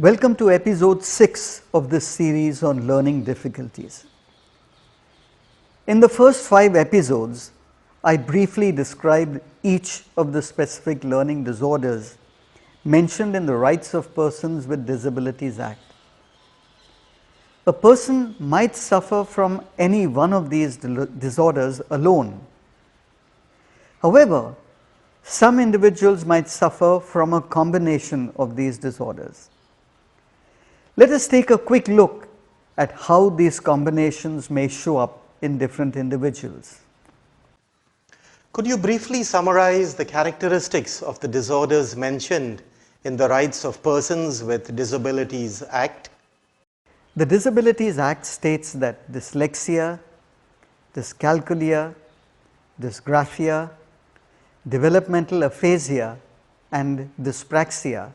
Welcome to episode 6 of this series on learning difficulties. In the first 5 episodes, I briefly described each of the specific learning disorders mentioned in the Rights of Persons with Disabilities Act. A person might suffer from any one of these disorders alone. However, some individuals might suffer from a combination of these disorders. Let us take a quick look at how these combinations may show up in different individuals. Could you briefly summarize the characteristics of the disorders mentioned in the Rights of Persons with Disabilities Act? The Disabilities Act states that dyslexia, dyscalculia, dysgraphia, developmental aphasia, and dyspraxia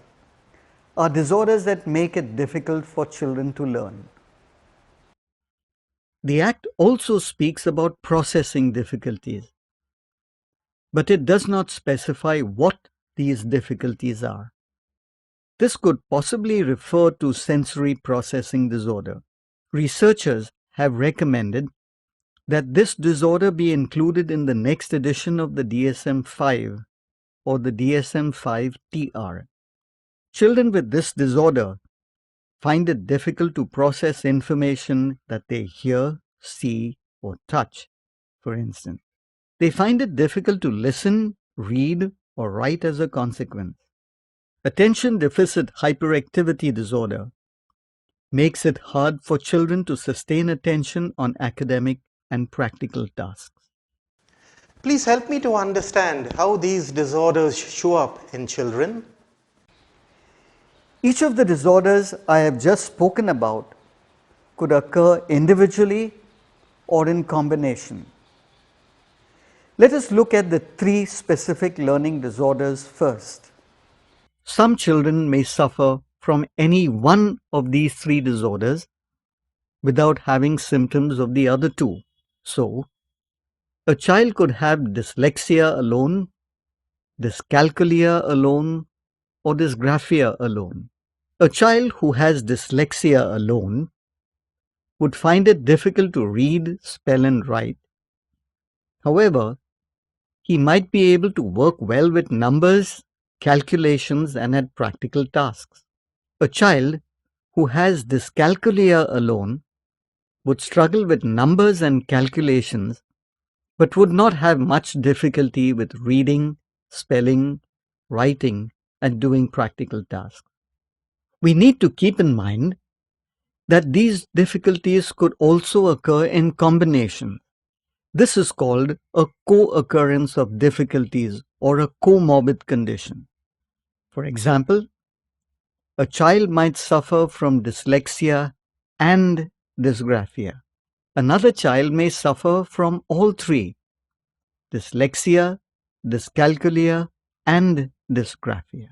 are disorders that make it difficult for children to learn. The Act also speaks about processing difficulties, but it does not specify what these difficulties are. This could possibly refer to sensory processing disorder. Researchers have recommended that this disorder be included in the next edition of the DSM-5 or the DSM-5-TR. Children with this disorder find it difficult to process information that they hear, see, or touch, for instance. They find it difficult to listen, read, or write as a consequence. Attention deficit hyperactivity disorder makes it hard for children to sustain attention on academic and practical tasks. Please help me to understand how these disorders show up in children. Each of the disorders I have just spoken about could occur individually or in combination. Let us look at the 3 specific learning disorders first. Some children may suffer from any one of these 3 disorders without having symptoms of the other 2. So, a child could have dyslexia alone, dyscalculia alone, or dysgraphia alone. A child who has dyslexia alone would find it difficult to read, spell, and write. However, he might be able to work well with numbers, calculations, and at practical tasks. A child who has dyscalculia alone would struggle with numbers and calculations, but would not have much difficulty with reading, spelling, writing, and doing practical tasks. We need to keep in mind that these difficulties could also occur in combination. This is called a co-occurrence of difficulties or a comorbid condition. For example, a child might suffer from dyslexia and dysgraphia. Another child may suffer from all 3, dyslexia, dyscalculia, and dysgraphia.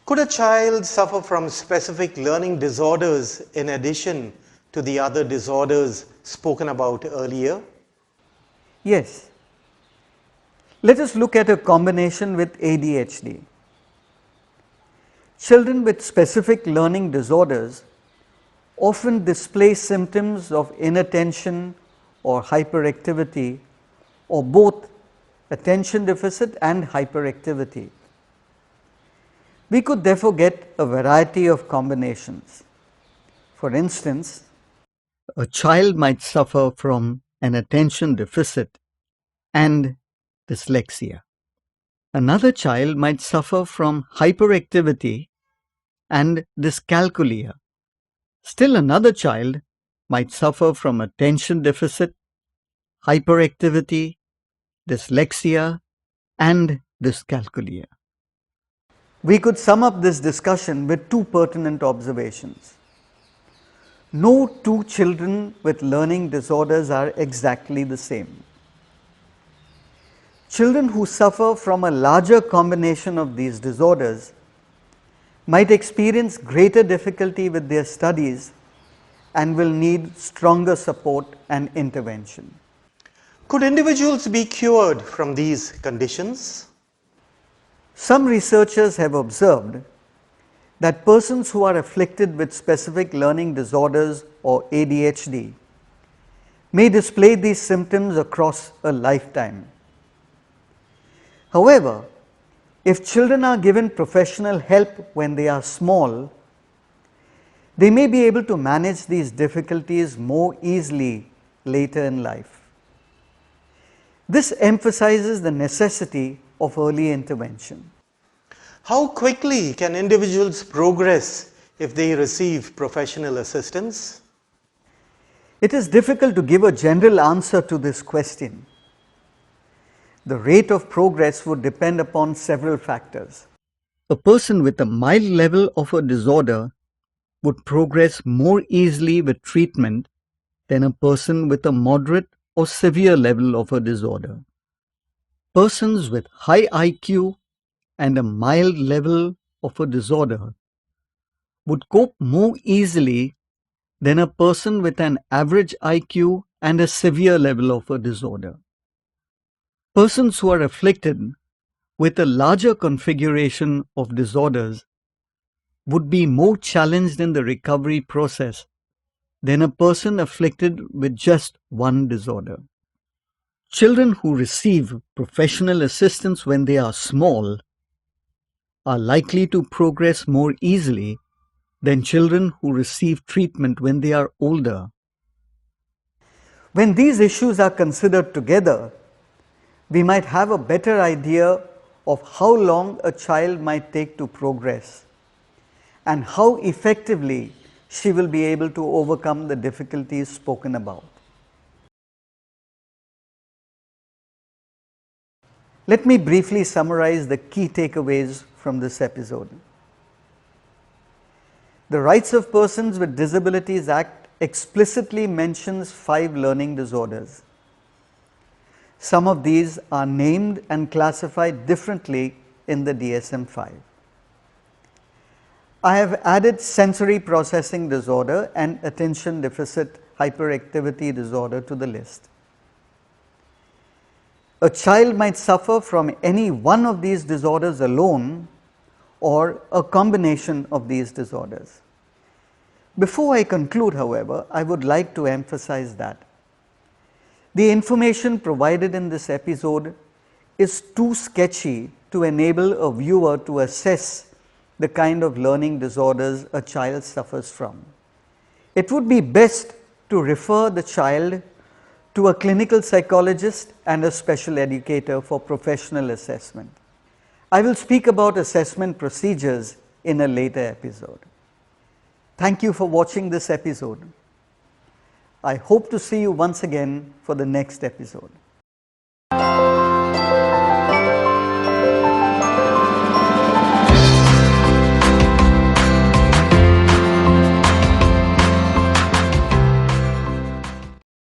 Could a child suffer from specific learning disorders in addition to the other disorders spoken about earlier? Yes. Let us look at a combination with ADHD. Children with specific learning disorders often display symptoms of inattention or hyperactivity, or both attention deficit and hyperactivity. We could therefore get a variety of combinations. For instance, a child might suffer from an attention deficit and dyslexia. Another child might suffer from hyperactivity and dyscalculia. Still another child might suffer from attention deficit, hyperactivity, dyslexia, and dyscalculia. We could sum up this discussion with 2 pertinent observations. No 2 children with learning disorders are exactly the same. Children who suffer from a larger combination of these disorders might experience greater difficulty with their studies and will need stronger support and intervention. Could individuals be cured from these conditions? Some researchers have observed that persons who are afflicted with specific learning disorders or ADHD may display these symptoms across a lifetime. However, if children are given professional help when they are small, they may be able to manage these difficulties more easily later in life. This emphasizes the necessity of early intervention. How quickly can individuals progress if they receive professional assistance? It is difficult to give a general answer to this question. The rate of progress would depend upon several factors. A person with a mild level of a disorder would progress more easily with treatment than a person with a moderate or severe level of a disorder. Persons with high IQ and a mild level of a disorder would cope more easily than a person with an average IQ and a severe level of a disorder. Persons who are afflicted with a larger configuration of disorders would be more challenged in the recovery process than a person afflicted with just one disorder. Children who receive professional assistance when they are small are likely to progress more easily than children who receive treatment when they are older. When these issues are considered together, we might have a better idea of how long a child might take to progress and how effectively she will be able to overcome the difficulties spoken about. Let me briefly summarize the key takeaways from this episode. The Rights of Persons with Disabilities Act explicitly mentions 5 learning disorders. Some of these are named and classified differently in the DSM-5. I have added sensory processing disorder and attention deficit hyperactivity disorder to the list. A child might suffer from any one of these disorders alone or a combination of these disorders. Before I conclude, however, I would like to emphasize that the information provided in this episode is too sketchy to enable a viewer to assess the kind of learning disorders a child suffers from. It would be best to refer the child to a clinical psychologist and a special educator for professional assessment. I will speak about assessment procedures in a later episode. Thank you for watching this episode. I hope to see you once again for the next episode.